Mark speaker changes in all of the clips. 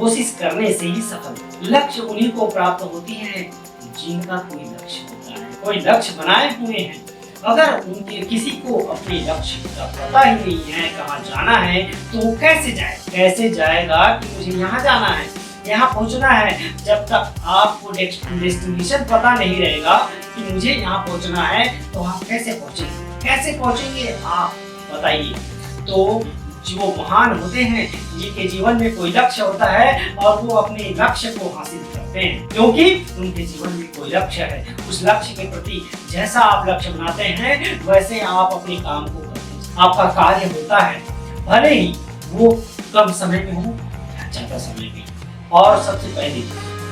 Speaker 1: कोशिश करने से ही सफल। लक्ष्य उन्हीं को प्राप्त होती है जिनका कोई लक्ष्य होता है, कोई लक्ष्य बनाए हुए हैं। अगर उनके किसी को अपने लक्ष्य का पता ही नहीं है, कहाँ जाना है, तो वो कैसे जाएगा कि मुझे यहाँ जाना है, यहाँ पहुँचना है। जब तक आपको डेस्टिनेशन पता नहीं रहेगा कि मुझे यहाँ पहुँचना है, तो आप कैसे पहुँचेंगे आप बताइए। तो जो महान होते हैं जिनके जीवन में कोई लक्ष्य होता है और वो अपने लक्ष्य को हासिल करते हैं, क्योंकि उनके जीवन में कोई लक्ष्य है। उस लक्ष्य के प्रति जैसा आप लक्ष्य बनाते हैं वैसे आप अपने काम को करते हैं, आपका कार्य होता है, भले ही वो कम समय में हो या ज्यादा समय में। और सबसे पहले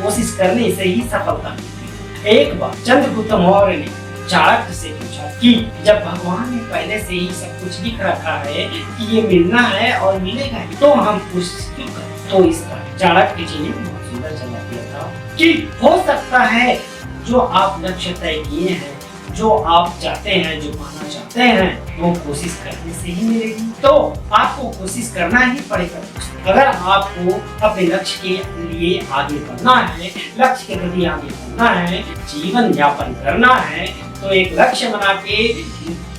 Speaker 1: कोशिश करने से ही सफलता मिलती है। एक बार चंद्रगुप्त मौर्य ने चाणक्य से पूछा कि जब भगवान ने पहले से ही सब कुछ लिख रखा है कि ये मिलना है और मिलेगा, तो हम कोशिश क्यों करें। तो इस पर चाणक्य जी ने बहुत सुंदर जवाब दिया था कि हो सकता है जो आप लक्ष्य तय किए हैं, जो आप चाहते हैं, जो पाना चाहते हैं, वो कोशिश करने से ही मिलेगी। तो आपको कोशिश करना ही पड़ेगा। अगर आपको अपने लक्ष्य के लिए आगे बढ़ना है, लक्ष्य के प्रति आगे बढ़ना है, जीवन यापन करना है, तो एक लक्ष्य बना के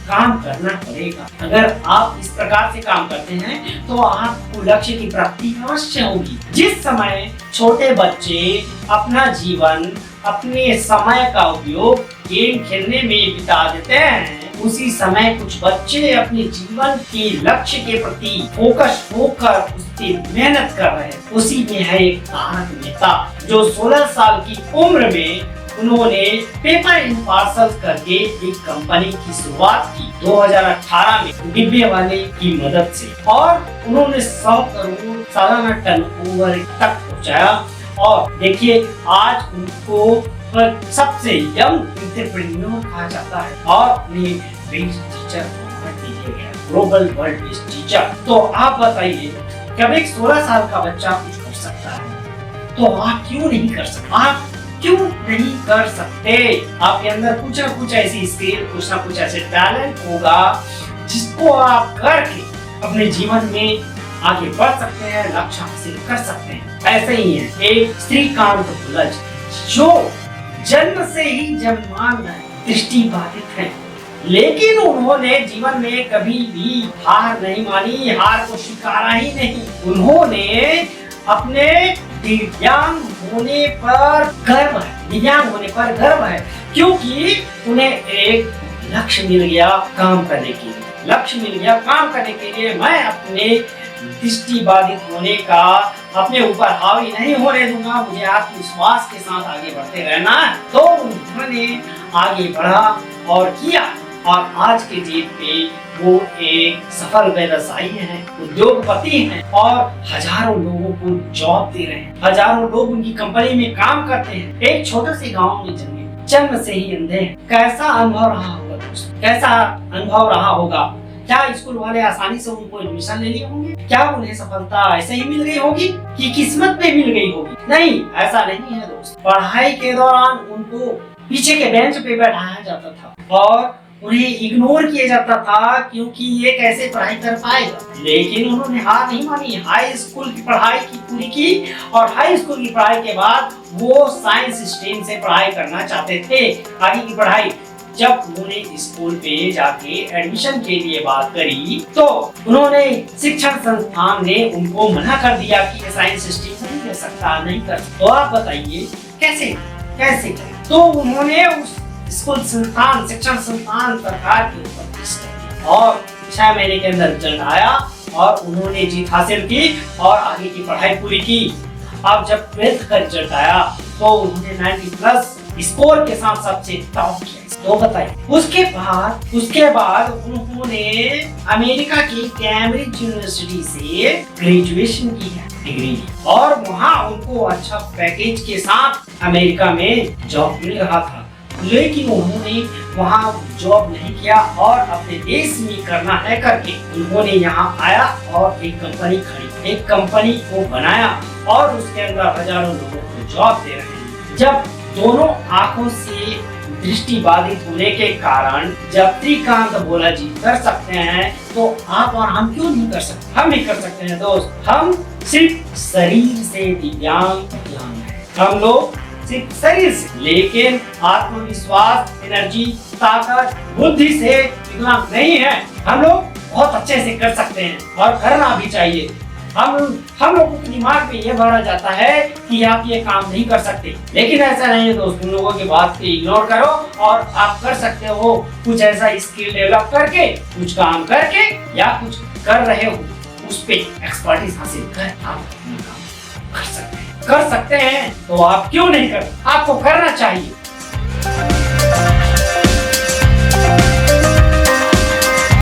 Speaker 1: काम करना पड़ेगा। अगर आप इस प्रकार से काम करते हैं तो आपको लक्ष्य की प्राप्ति अवश्य होगी। जिस समय छोटे बच्चे अपना जीवन, अपने समय का उपयोग गेम खेलने में बिता देते हैं, उसी समय कुछ बच्चे अपने जीवन के लक्ष्य के प्रति फोकस होकर उसकी मेहनत कर रहे हैं। उसी में है एक तारक मेहता, जो 16 साल की उम्र में उन्होंने पेपर एंड पार्सल करके एक कंपनी की शुरुआत की 2018 में डिब्बे वाले की मदद से, और उन्होंने 100 करोड़ सालाना टर्नओवर तक पहुंचाया। और देखिए आज उनको सबसे यंग एंटरप्रेन्योर कहा जाता है और उन्हें बेस्ट टीचर दिया गया, ग्लोबल वर्ल्ड बेस्ट टीचर। तो आप बताइए, कब एक 16 साल का बच्चा कुछ कर सकता है, तो आप क्यों नहीं कर सकते? आप क्यों नहीं कर सकते? आपके अंदर कुछ ना कुछ ऐसी स्किल, कुछ ना कुछ ऐसे टैलेंट होगा जिसको आप करके अपने जीवन में आगे बढ़ सकते हैं, लक्ष्य हासिल कर सकते हैं। ऐसे ही है एक श्रीकांत भुलज, जो जन्म से ही जन्मान दृष्टि बाधित है, लेकिन उन्होंने जीवन में कभी भी हार नहीं मानी, हार को स्वीकारा ही नहीं। उन्होंने अपने दिव्यांग होने पर गर्व है, क्योंकि उन्हें एक लक्ष्य मिल गया काम करने के लिए। मैं अपने दृष्टि बाधित होने का अपने ऊपर हावी नहीं होने दूंगा, मुझे आत्मविश्वास के साथ आगे बढ़ते रहना है। तो उन्होंने आगे बढ़ा और किया, और आज के डेट पे वो एक सफल व्यवसायी हैं, उद्योगपति हैं, और हजारों लोगों को जॉब दे रहे हैं। हजारों लोग उनकी कंपनी में काम करते हैं। एक छोटे से गांव में जन्म से ही अंधे हैं। कैसा अनुभव रहा होगा? क्या स्कूल वाले आसानी से उनको एडमिशन ले लिए होंगे? क्या उन्हें सफलता ऐसे ही मिल गई होगी कि किस्मत में मिल गई होगी? नहीं, ऐसा नहीं है दोस्त। पढ़ाई के दौरान उनको पीछे के बेंच पे बैठाया जाता था और उन्हें इग्नोर किया जाता था, क्योंकि ये कैसे पढ़ाई कर पाएगा। लेकिन उन्होंने हार नहीं मानी, हाई स्कूल की पढ़ाई की पूरी की, और हाई स्कूल की पढ़ाई के बाद वो साइंस स्ट्रीम से पढ़ाई करना चाहते थे, आगे की पढ़ाई। जब उन्होंने स्कूल पे जाके एडमिशन के लिए बात करी, तो उन्होंने शिक्षण संस्थान ने उनको मना कर दिया कि ये साइंस स्ट्रीम नहीं ले सकता, नहीं कर सकता। तो आप बताइए कैसे करें? तो उन्होंने उस स्कूल संस्थान, शिक्षण संस्थान सरकार के ऊपर और 6 महीने के अंदर रिजल्ट आया और उन्होंने जीत हासिल की और आगे की पढ़ाई पूरी की। अब जब 12th का रिजल्ट आया तो उन्होंने 90+ स्कोर के साथ सबसे टॉप किया। तो बताइए, उसके बाद उन्होंने अमेरिका की कैम्ब्रिज यूनिवर्सिटी से ग्रेजुएशन की है डिग्री, और वहाँ उनको अच्छा पैकेज के साथ अमेरिका में जॉब मिल रहा था। लेकिन उन्होंने वहाँ जॉब नहीं किया और अपने देश में करना है करके उन्होंने यहाँ आया और एक कंपनी को बनाया और उसके अंदर हजारों लोगों को जॉब दे रहे हैं। जब दोनों आंखों से दृष्टि बाधित होने के कारण जब श्रीकांत बोला जी कर सकते हैं तो आप और हम क्यों नहीं कर सकते? हम भी कर सकते हैं दोस्त। हम सिर्फ शरीर से दिव्यांग हैं। हम लोग सिर्फ शरीर से, लेकिन आत्मविश्वास, एनर्जी, ताकत, बुद्धि से विकलांग नहीं है। हम लोग बहुत अच्छे से कर सकते हैं और करना भी चाहिए। हम लोगों के दिमाग में ये भरा जाता है कि आप ये काम नहीं कर सकते, लेकिन ऐसा नहीं है दोस्त। उन लोगों की बात को इग्नोर करो और आप कर सकते हो। कुछ ऐसा स्किल डेवलप करके, कुछ काम करके या कुछ कर रहे हो उस पे एक्सपर्टीज हासिल कर आप अपना काम कर सकते हैं। तो आप क्यों नहीं करते? आपको करना चाहिए।